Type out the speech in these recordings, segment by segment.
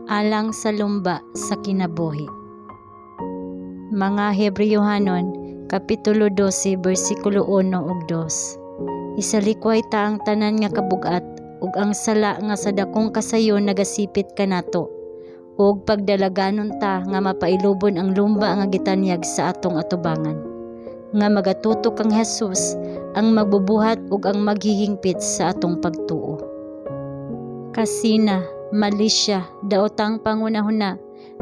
alang sa lumba sa kinabuhi. Mga Hebrewhanon, Kapitulo 12, versikulo 1 ug 2. Isalikway ta ang tanan nga kabugat, ug ang sala nga sa dakong kasayon nagasipit kanato, ug pagdalaganon ta nga mapailubon ang lumba nga gitanyag sa atong atubangan. Nga magatutok kang Jesus ang magbubuhat ug ang maghihingpit sa atong pagtuo. Kasina, malisya, daotang pangunahuna,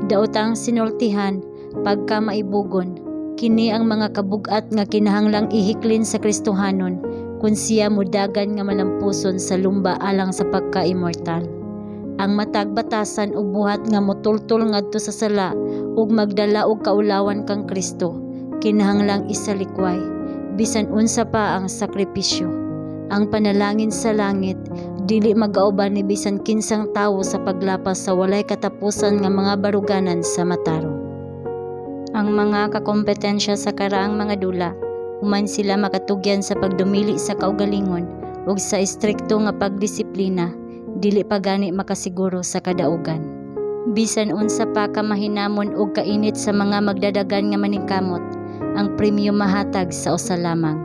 daotang sinultihan, pagka maibugon, kini ang mga kabugat nga kinahanglang ihiklin sa Kristohanon kung siya mudagan nga malampuson sa lumba alang sa pagka-immortal. Ang matag batasan ug buhat nga motultol ngadto sa sala ug magdala og kaulawan kang Kristo, kinahanglang isalikway bisan unsa pa ang sakripisyo. Ang panalangin sa langit dili magauban ni bisan kinsang tawo sa paglapas sa walay katapusan nga mga baruganan sa matarong. Ang mga kakompetensya sa karaang mga dula, human sila makatugyan sa pagdumili sa kaugalingon ug sa istrikto nga pagdisiplina, dili pa gani makasiguro sa kadaugan. Bisan unsa pa ka mahinamon ug kainit sa mga magdadagan nga maningkamot, ang premyo mahatag sa usa lamang.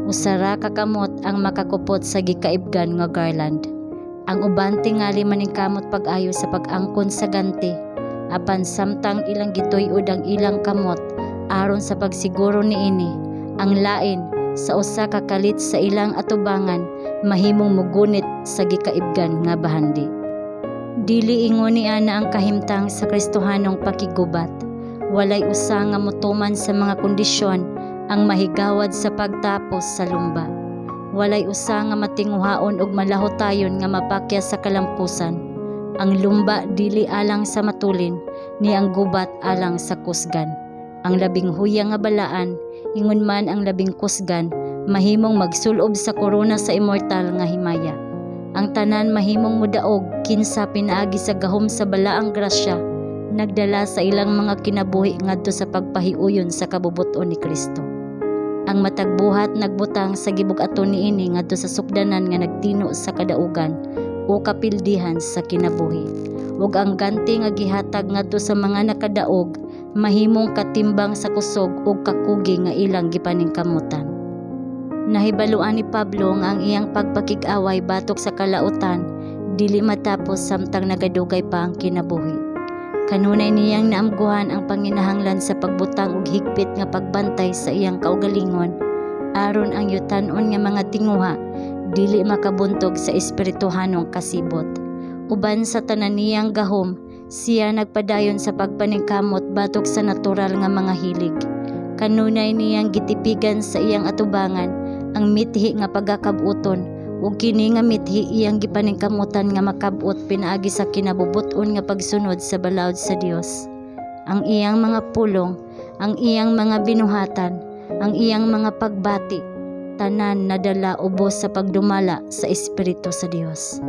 Usara ka kamot ang makakupot sa gikaibgan nga garland. Ang uban tingali maningkamot pag-ayo sa pag-angkon sa ganti, apan samtang ilang gituy-od ang ilang kamot aron sa pagsiguro niini, ang lain sa usa ka kalit sa ilang atubangan mahimong mugunit sa gikaibgan nga bahandi. Dili ingon ni ana ang kahimtang sa Kristohanong pakigubat. Walay usa nga motuman sa mga kondisyon ang mahigawad sa pagtapos sa lumba. Walay usa nga matinguhaon ug malahotayon nga mapakya sa kalampusan. Ang lumba dili alang sa matulin, ni ang gubat alang sa kusgan. Ang labing huyang nga balaan, ingon man ang labing kusgan, mahimong magsulob sa korona sa immortal nga himaya. Ang tanan mahimong mudaog kinsa pinaagi sa gahom sa balaang grasya, nagdala sa ilang mga kinabuhi ngadto sa pagpahiuyon sa kabubuton ni Kristo. Ang matagbuhat nagbutang sa gibug-aton niini ngadto sa sukdanan nga nagtino sa kadaugan o kapildihan sa kinabuhi. Ug ang ganti nga gihatag ngadto sa mga nakadaog mahimong katimbang sa kusog ug kakugi nga ilang gipaningkamutan. Nahibaluan ni Pablo nga ang iyang pagpakig-away batok sa kalautan dili matapos samtang nagadugay pa ang kinabuhi. Kanunay niyang naamguhan ang panginahanglan sa pagbutang ug higpit nga pagbantay sa iyang kaugalingon aron ang yutan-on nga mga tinguha dili makabuntog sa espirituhanong kasibot. Uban sa tanan niyang gahom, siya nagpadayon sa pagpaningkamot batok sa natural nga mga hilig. Kanunay niyang gitipigan sa iyang atubangan ang mithi nga pagakabuton ug kini nga mithi iyang gipaningkamutan nga makabot pinaagi sa kinabubuton nga pagsunod sa balaod sa Dios. Ang iyang mga pulong, ang iyang mga binuhatan, ang iyang mga pagbati, tanan nadala ubos sa pagdumala sa Espiritu sa Dios.